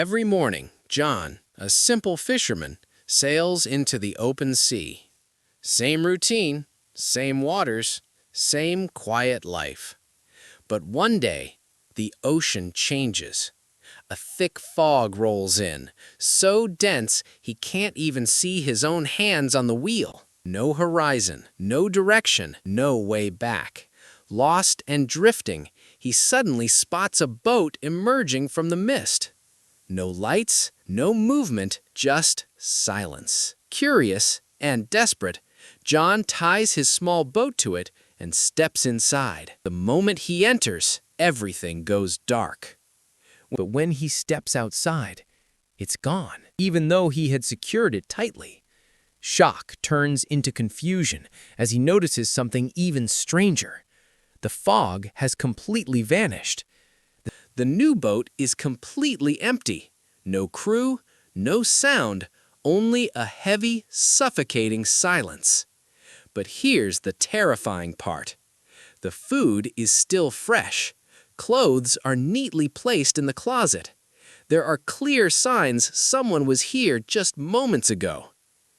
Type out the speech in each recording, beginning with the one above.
Every morning, John, a simple fisherman, sails into the open sea. Same routine, same waters, same quiet life. But one day, the ocean changes. A thick fog rolls in, so dense he can't even see his own hands on the wheel. No horizon, no direction, no way back. Lost and drifting, he suddenly spots a boat emerging from the mist. No lights, no movement, just silence. Curious and desperate, John ties his small boat to it and steps inside. The moment he enters, everything goes dark. But when he steps outside, it's gone, even though he had secured it tightly. Shock turns into confusion as he notices something even stranger. The fog has completely vanished. The new boat is completely empty. No crew, no sound, only a heavy, suffocating silence. But here's the terrifying part. The food is still fresh. Clothes are neatly placed in the closet. There are clear signs someone was here just moments ago.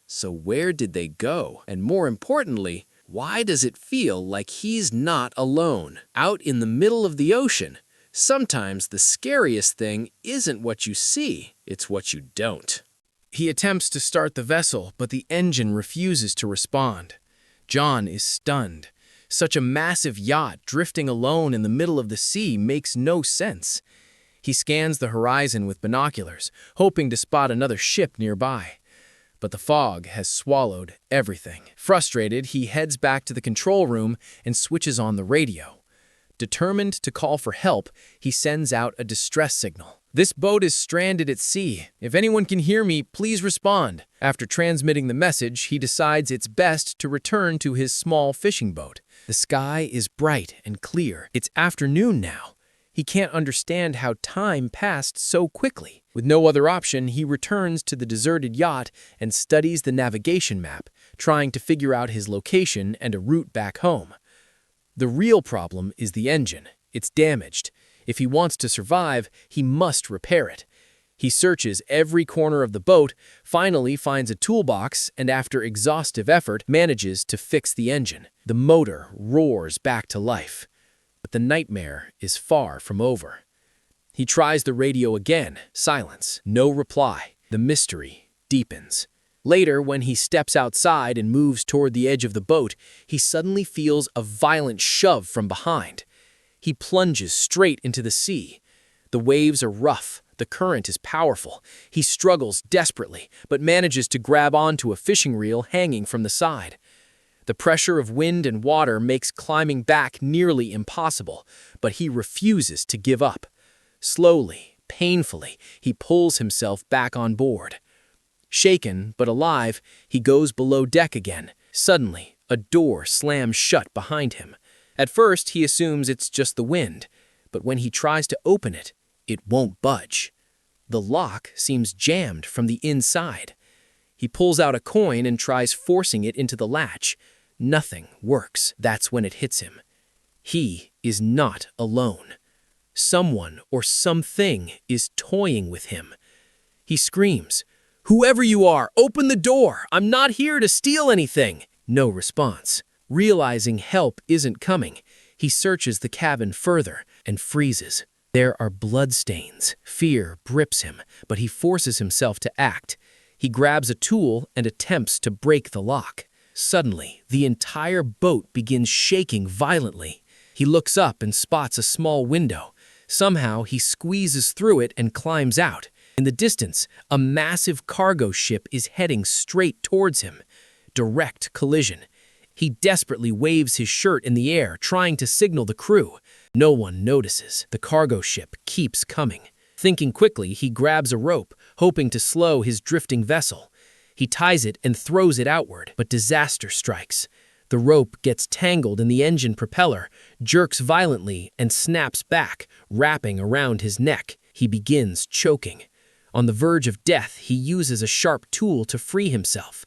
So where did they go? And more importantly, why does it feel like he's not alone? Out in the middle of the ocean, sometimes the scariest thing isn't what you see, it's what you don't. He attempts to start the vessel, but the engine refuses to respond. John is stunned. Such a massive yacht drifting alone in the middle of the sea makes no sense. He scans the horizon with binoculars, hoping to spot another ship nearby. But the fog has swallowed everything. Frustrated, he heads back to the control room and switches on the radio. Determined to call for help, he sends out a distress signal. "This boat is stranded at sea. If anyone can hear me, please respond." After transmitting the message, he decides it's best to return to his small fishing boat. The sky is bright and clear. It's afternoon now. He can't understand how time passed so quickly. With no other option, he returns to the deserted yacht and studies the navigation map, trying to figure out his location and a route back home. The real problem is the engine. It's damaged. If he wants to survive, he must repair it. He searches every corner of the boat, finally finds a toolbox, and after exhaustive effort, manages to fix the engine. The motor roars back to life. But the nightmare is far from over. He tries the radio again. Silence. No reply. The mystery deepens. Later, when he steps outside and moves toward the edge of the boat, he suddenly feels a violent shove from behind. He plunges straight into the sea. The waves are rough. The current is powerful. He struggles desperately, but manages to grab onto a fishing reel hanging from the side. The pressure of wind and water makes climbing back nearly impossible, but he refuses to give up. Slowly, painfully, he pulls himself back on board. Shaken but alive, he goes below deck again. Suddenly, a door slams shut behind him. At first, he assumes it's just the wind, but when he tries to open it, it won't budge. The lock seems jammed from the inside. He pulls out a coin and tries forcing it into the latch. Nothing works. That's when it hits him. He is not alone. Someone or something is toying with him. He screams, "Whoever you are, open the door! I'm not here to steal anything!" No response. Realizing help isn't coming, he searches the cabin further and freezes. There are bloodstains. Fear grips him, but he forces himself to act. He grabs a tool and attempts to break the lock. Suddenly, the entire boat begins shaking violently. He looks up and spots a small window. Somehow, he squeezes through it and climbs out. In the distance, a massive cargo ship is heading straight towards him. Direct collision. He desperately waves his shirt in the air, trying to signal the crew. No one notices. The cargo ship keeps coming. Thinking quickly, he grabs a rope, hoping to slow his drifting vessel. He ties it and throws it outward, but disaster strikes. The rope gets tangled in the engine propeller, jerks violently, and snaps back, wrapping around his neck. He begins choking. On the verge of death, he uses a sharp tool to free himself.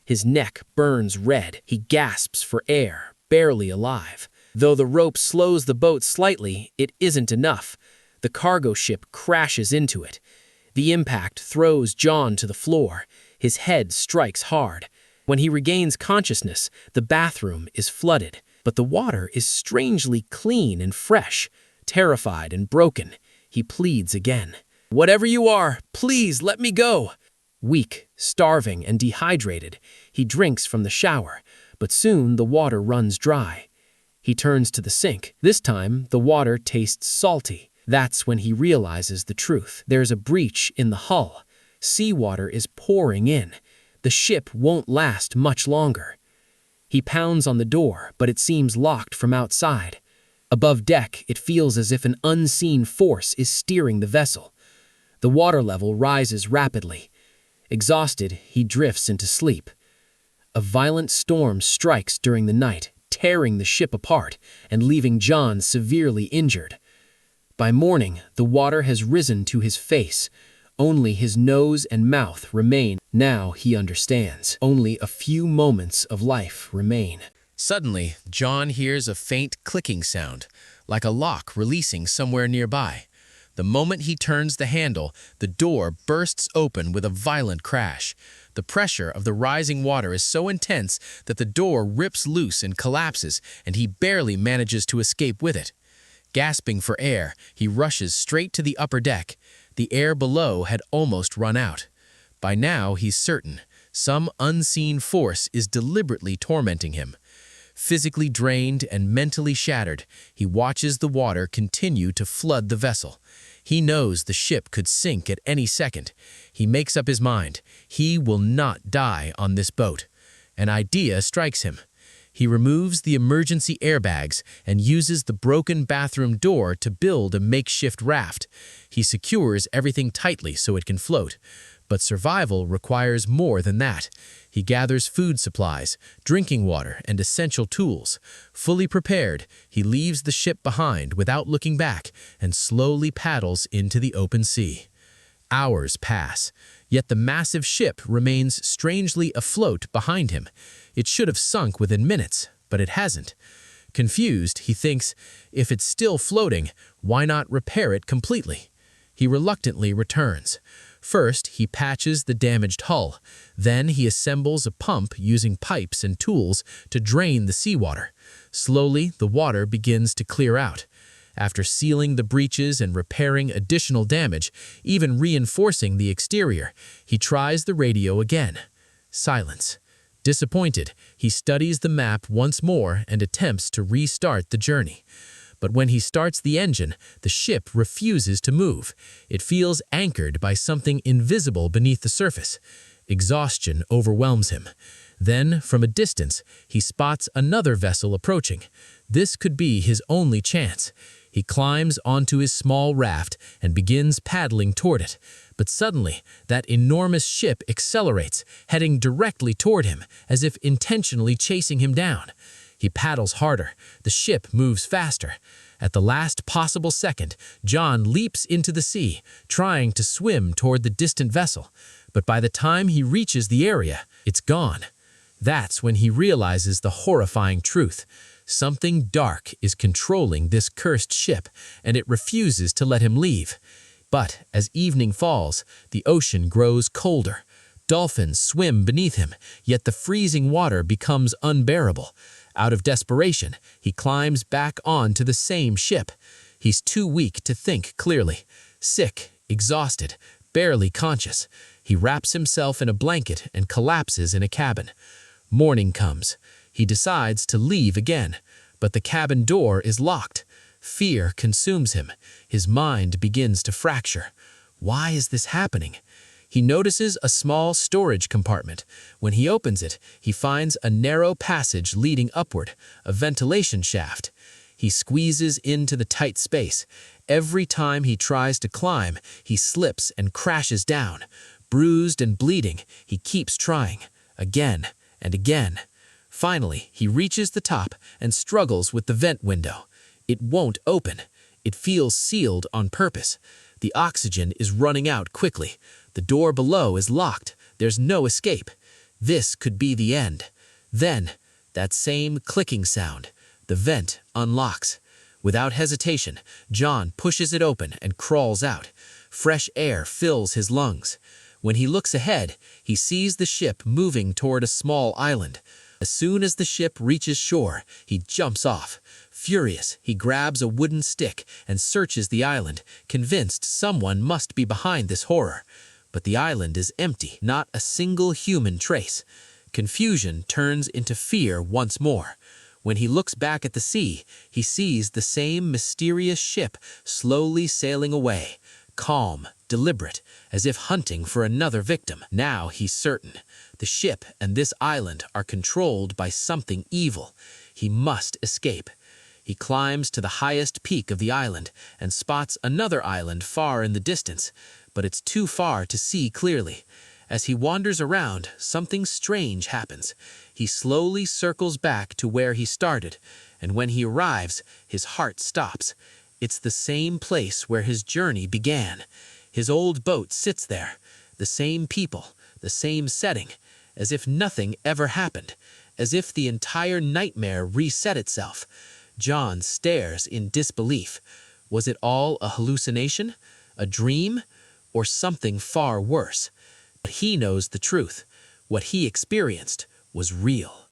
His neck burns red. He gasps for air, barely alive. Though the rope slows the boat slightly, it isn't enough. The cargo ship crashes into it. The impact throws John to the floor. His head strikes hard. When he regains consciousness, the bathroom is flooded, but the water is strangely clean and fresh. Terrified and broken, he pleads again. "Whatever you are, please let me go." Weak, starving, and dehydrated, he drinks from the shower, but soon the water runs dry. He turns to the sink. This time, the water tastes salty. That's when he realizes the truth. There's a breach in the hull. Seawater is pouring in. The ship won't last much longer. He pounds on the door, but it seems locked from outside. Above deck, it feels as if an unseen force is steering the vessel. The water level rises rapidly. Exhausted, he drifts into sleep. A violent storm strikes during the night, tearing the ship apart and leaving John severely injured. By morning, the water has risen to his face. Only his nose and mouth remain. Now he understands. Only a few moments of life remain. Suddenly, John hears a faint clicking sound, like a lock releasing somewhere nearby. The moment he turns the handle, the door bursts open with a violent crash. The pressure of the rising water is so intense that the door rips loose and collapses, and he barely manages to escape with it. Gasping for air, he rushes straight to the upper deck. The air below had almost run out. By now, he's certain some unseen force is deliberately tormenting him. Physically drained and mentally shattered, he watches the water continue to flood the vessel. He knows the ship could sink at any second. He makes up his mind. He will not die on this boat. An idea strikes him. He removes the emergency airbags and uses the broken bathroom door to build a makeshift raft. He secures everything tightly so it can float. But survival requires more than that. He gathers food supplies, drinking water, and essential tools. Fully prepared, he leaves the ship behind without looking back and slowly paddles into the open sea. Hours pass, yet the massive ship remains strangely afloat behind him. It should have sunk within minutes, but it hasn't. Confused, he thinks, if it's still floating, why not repair it completely? He reluctantly returns. First, he patches the damaged hull. Then he assembles a pump using pipes and tools to drain the seawater. Slowly, the water begins to clear out. After sealing the breaches and repairing additional damage, even reinforcing the exterior, he tries the radio again. Silence. Disappointed, he studies the map once more and attempts to restart the journey. But when he starts the engine, the ship refuses to move. It feels anchored by something invisible beneath the surface. Exhaustion overwhelms him. Then, from a distance, he spots another vessel approaching. This could be his only chance. He climbs onto his small raft and begins paddling toward it. But suddenly, that enormous ship accelerates, heading directly toward him, as if intentionally chasing him down. He paddles harder. The ship moves faster. At the last possible second, John leaps into the sea, trying to swim toward the distant vessel. But by the time he reaches the area, it's gone. That's when he realizes the horrifying truth. Something dark is controlling this cursed ship, and it refuses to let him leave. But as evening falls, the ocean grows colder. Dolphins swim beneath him, yet the freezing water becomes unbearable. Out of desperation, he climbs back onto the same ship. He's too weak to think clearly. Sick, exhausted, barely conscious, he wraps himself in a blanket and collapses in a cabin. Morning comes. He decides to leave again, but the cabin door is locked. Fear consumes him. His mind begins to fracture. Why is this happening? He notices a small storage compartment. When he opens it, he finds a narrow passage leading upward, a ventilation shaft. He squeezes into the tight space. Every time he tries to climb, he slips and crashes down. Bruised and bleeding, he keeps trying, again and again. Finally, he reaches the top and struggles with the vent window. It won't open. It feels sealed on purpose. The oxygen is running out quickly. The door below is locked. There's no escape. This could be the end. Then, that same clicking sound. The vent unlocks. Without hesitation, John pushes it open and crawls out. Fresh air fills his lungs. When he looks ahead, he sees the ship moving toward a small island. As soon as the ship reaches shore, he jumps off. Furious, he grabs a wooden stick and searches the island, convinced someone must be behind this horror. But the island is empty, not a single human trace. Confusion turns into fear once more. When he looks back at the sea, he sees the same mysterious ship slowly sailing away, calm, deliberate, as if hunting for another victim. Now he's certain. The ship and this island are controlled by something evil. He must escape. He climbs to the highest peak of the island and spots another island far in the distance, but it's too far to see clearly. As he wanders around, something strange happens. He slowly circles back to where he started, and when he arrives, his heart stops. It's the same place where his journey began. His old boat sits there, the same people, the same setting, as if nothing ever happened, as if the entire nightmare reset itself. John stares in disbelief. Was it all a hallucination, a dream, or something far worse? But he knows the truth. What he experienced was real.